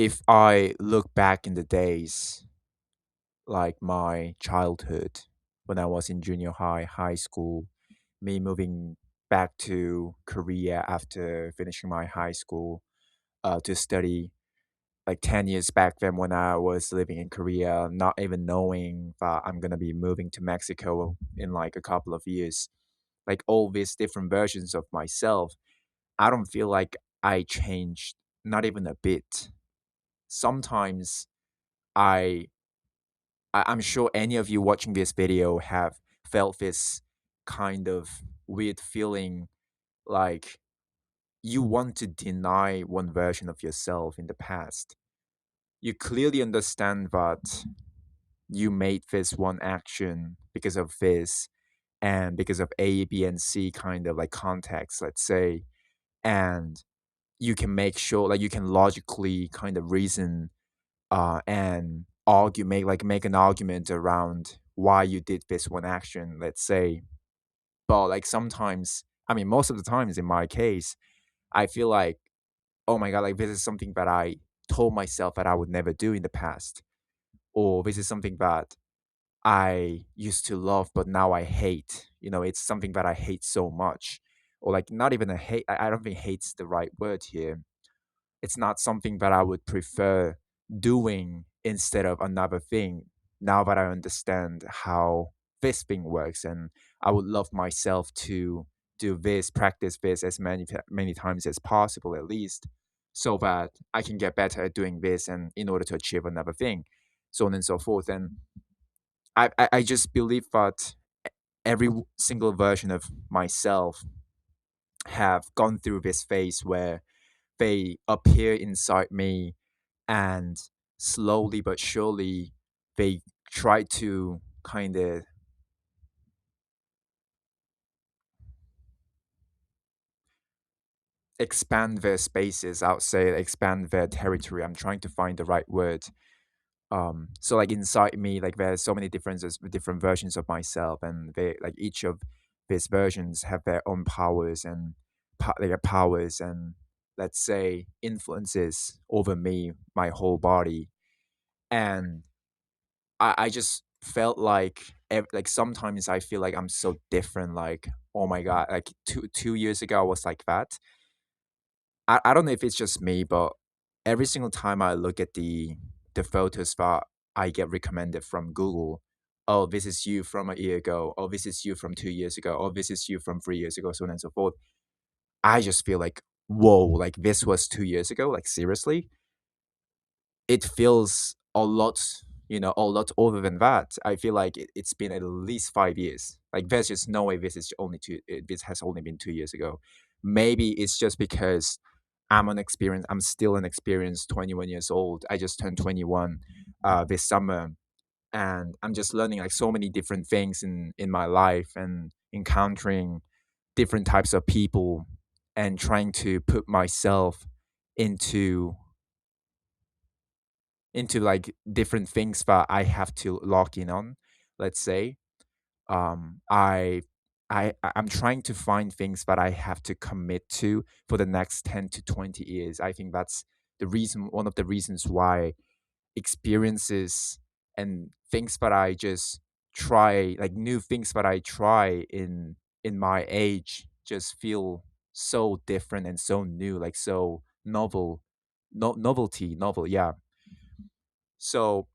if I look back in the days, like my childhood, when I was in junior high, high school, me moving back to Korea after finishing my high school to study, like 10 years back then when I was living in Korea, not even knowing that I'm gonna be moving to Mexico in like a couple of years. Like all these different versions of myself, I don't feel like I changed, not even a bit. Sometimes I I'm sure any of you watching this video have felt this kind of weird feeling like you want to deny one version of yourself in the past. You clearly understand that you made this one action because of this and because of A, B, and C kind of like context, let's say, and you can make sure like you can logically kind of reason and argue make an argument around why you did this one action, let's say. But like sometimes, I mean most of the times in my case, I feel like, oh my god, like this is something that I told myself that I would never do in the past, or this is something that I used to love but now I hate. It's something that I hate so much. Or like not even a hate, I don't think hate's the right word here. It's not something that I would prefer doing instead of another thing now that I understand how this thing works. And I would love myself to do this, practice this as many times as possible at least, so that I can get better at doing this and in order to achieve another thing, so on and so forth. And I just believe that every single version of myself have gone through this phase where they appear inside me and slowly but surely they try to kind of expand their spaces, I would say expand their territory. I'm trying to find the right word. So like inside me, like there's so many differences, different versions of myself, and they like each of these versions have their own powers and their powers and let's say influences over me, my whole body. And I just felt like like sometimes I feel like I'm so different. Like, oh my god, like two years ago I was like that. I don't know if it's just me, but every single time I look at the photos that I get recommended from Google, oh, this is you from a year ago, oh, this is you from 2 years ago, oh, this is you from 3 years ago, so on and so forth. I just feel like, whoa, like this was 2 years ago. Like seriously, it feels a lot older than that. I feel like it's been at least 5 years. Like there's just no way this is only this has only been 2 years ago. Maybe it's just because I'm still an experienced 21 years old. I just turned 21 this summer, and I'm just learning like so many different things in my life and encountering different types of people and trying to put myself into like different things that I have to log in on. Let's say, um, I, I'm trying to find things that I have to commit to for the next 10 to 20 years. I think that's one of the reasons why experiences and things that I just try, like new things that I try in my age, just feel so different and so new, like so novel, novel, yeah. So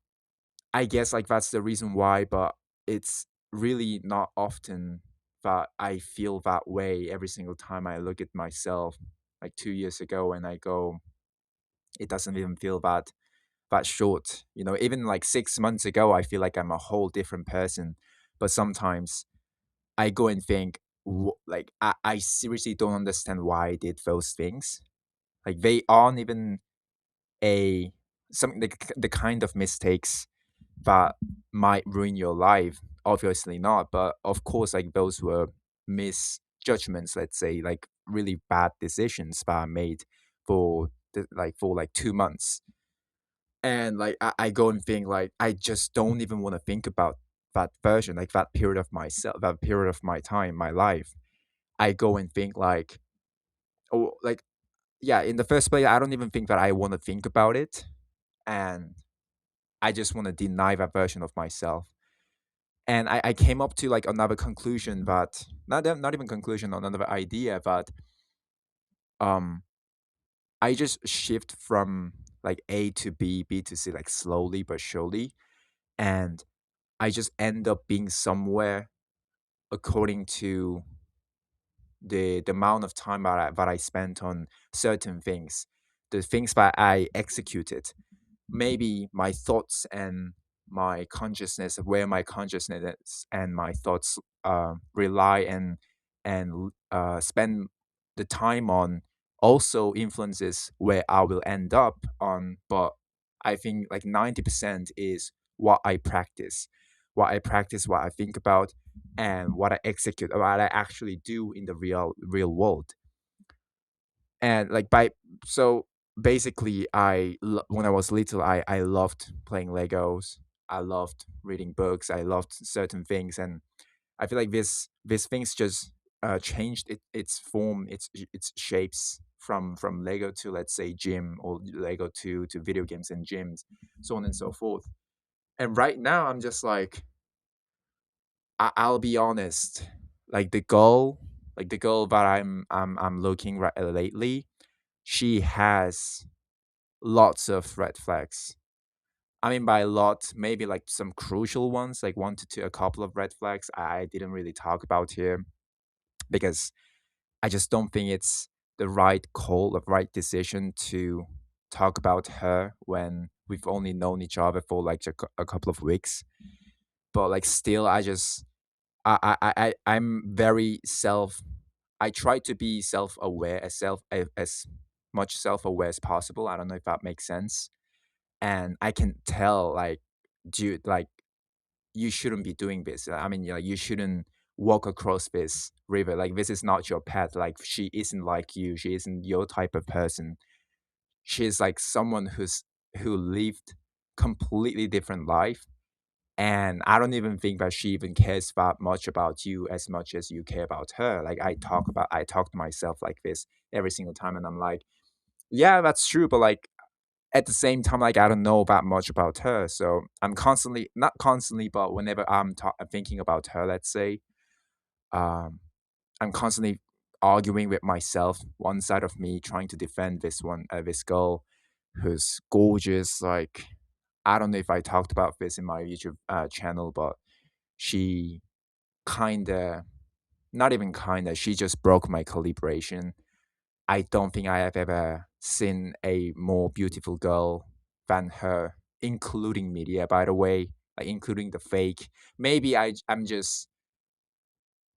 I guess like that's the reason why, but it's really not often that I feel that way every single time I look at myself like 2 years ago and I go, it doesn't even feel that short. Even like 6 months ago, I feel like I'm a whole different person. But sometimes I go and think, like I seriously don't understand why I did those things. Like they aren't even a something the kind of mistakes that might ruin your life. Obviously not, but of course, like those were misjudgments. Let's say like really bad decisions that I made for like 2 months, and like I go and think like I just don't even want to think about that version, like that period of myself, that period of my time, my life. I go and think like, oh, like yeah. In the first place, I don't even think that I want to think about it. and I just want to deny that version of myself. And I came up to like another conclusion that not even conclusion or another idea that um I just shift from like A to B, B to C, like slowly but surely, and I just end up being somewhere according to the amount of time that I spent on certain things, the things that I executed. Maybe my thoughts and my consciousness, where my consciousness and my thoughts rely and spend the time on, also influences where I will end up on. But I think like 90% is what I practice, what I think about, and what I execute, or what I actually do in the real world. And like by so basically, when I was little, I loved playing Legos. I loved reading books. I loved certain things, and I feel like this things just changed its form, its shapes from Lego to, let's say, gym, or Lego to video games and gyms, so on and so forth. And right now, I'm just like, I'll be honest, like the girl that I'm looking right lately, she has lots of red flags. I mean, by a lot, maybe like some crucial ones, like one to two, a couple of red flags I didn't really talk about here, because I just don't think it's the right call, the right decision to talk about her when we've only known each other for like a couple of weeks. But like, still, I'm very self. I try to be self aware, as much self aware as possible. I don't know if that makes sense. And I can tell, like, dude, like, you shouldn't be doing this. I mean, you shouldn't walk across this river. Like, this is not your path. Like, she isn't like you. She isn't your type of person. She's like someone who lived completely different life, and I don't even think that she even cares that much about you as much as you care about her. Like, I talk to myself like this every single time, and I'm like, yeah, that's true, but like, at the same time, like, I don't know that much about her, so I'm constantly, not constantly, but whenever thinking about her, let's say, um, I'm constantly arguing with myself. One side of me trying to defend this girl who's gorgeous. Like, I don't know if I talked about this in my YouTube channel, but she kinda, not even kinda, she just broke my calibration. I don't think I have ever seen a more beautiful girl than her, including media, by the way, like including the fake. Maybe I'm just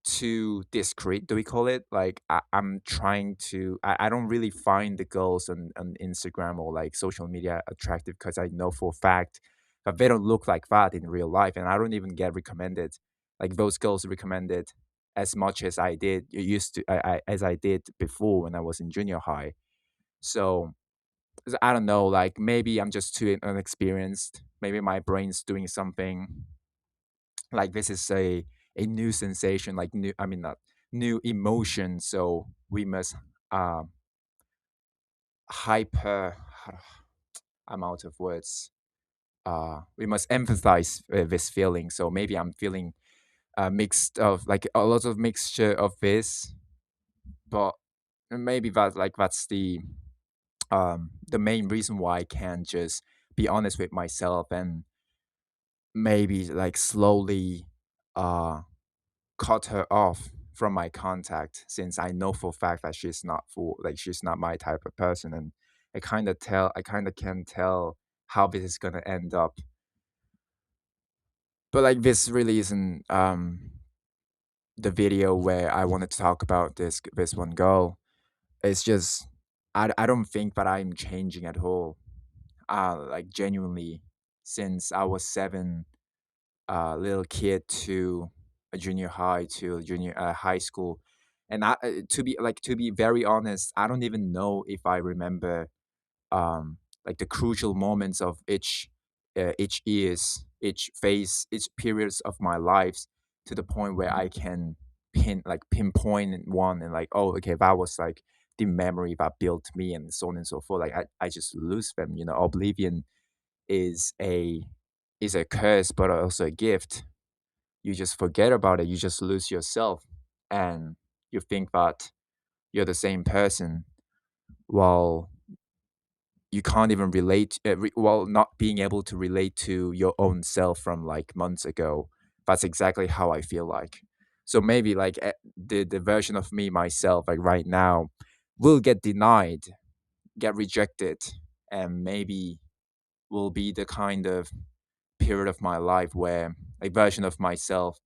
too discreet, do we call it? Like, I'm trying to, I don't really find the girls on Instagram or like social media attractive, because I know for a fact that they don't look like that in real life, and I don't even get recommended, like those girls recommended, as much as I did used to as I did before when I was in junior high. So I don't know, like maybe I'm just too inexperienced. Maybe my brain's doing something, like this is a new sensation, like new, I mean, not new emotion, so we must uh hyper I'm out of words. We must empathize this feeling, so maybe I'm feeling mixed of, like, a lot of mixture of this. But maybe that's the main reason why I can't just be honest with myself, and maybe like slowly uh cut her off from my contact, since I know for a fact that she's not my type of person. And I kind of can tell how this is gonna end up. But like, this really isn't the video where I wanted to talk about this one girl. It's just, I don't think that I'm changing at all. Like, genuinely, since I was seven, little kid, to a junior high, to a junior high school. And to be very honest, I don't even know if I remember like the crucial moments of each years, each phase, each periods of my lives, to the point where I can pinpoint one, and like, oh, okay, that was like the memory that built me, and so on and so forth. Like, I just lose them, oblivion. is a curse but also a gift. You just forget about it, you just lose yourself, and you think that you're the same person, while you can't even relate, while not being able to relate to your own self from like months ago. That's exactly how I feel like. So maybe like the version of me myself like right now will get denied, get rejected, and maybe will be the kind of period of my life where a version of myself,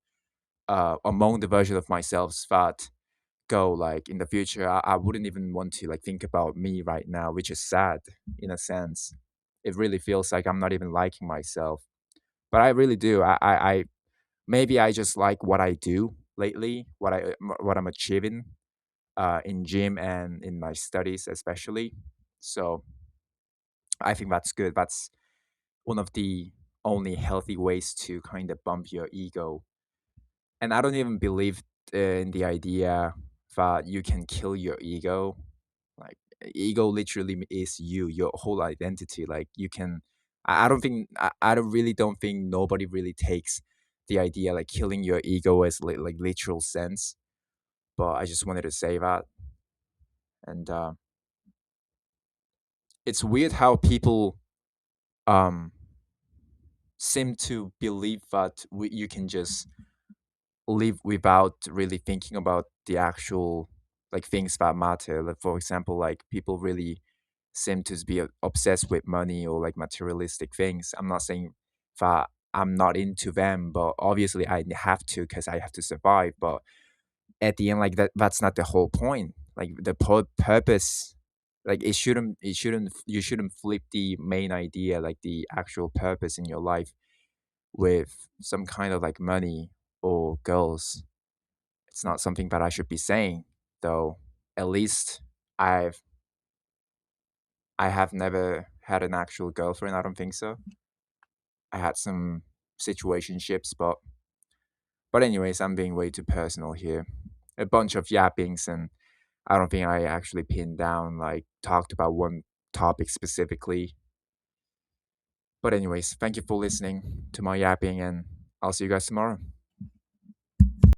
among the version of myself that go like in the future, I wouldn't even want to like think about me right now, which is sad in a sense. It really feels like I'm not even liking myself, but I really do. I maybe I just like what I do lately, what I'm achieving in gym and in my studies especially. So I think that's good. That's one of the only healthy ways to kind of bump your ego. And I don't even believe in the idea that you can kill your ego. Like ego literally is you, your whole identity. Like you can. I don't think. I don't really don't think nobody really takes the idea like killing your ego as like literal sense. But I just wanted to say that, and it's weird how people um seem to believe that you can just live without really thinking about the actual like things that matter. Like for example, like people really seem to be obsessed with money or like materialistic things. I'm not saying that I'm not into them, but obviously I have to because I have to survive. But at the end, like that's not the whole point. Like the purpose, like it shouldn't you shouldn't flip the main idea, like the actual purpose in your life with some kind of like money or girls. It's not something that I should be saying, though. At least I've I have never had an actual girlfriend. I don't think so. I had some situationships, but anyways, I'm being way too personal here. A bunch of yappings, and I don't think I actually pinned down like talked about one topic specifically. But anyways, thank you for listening to my yapping, and I'll see you guys tomorrow.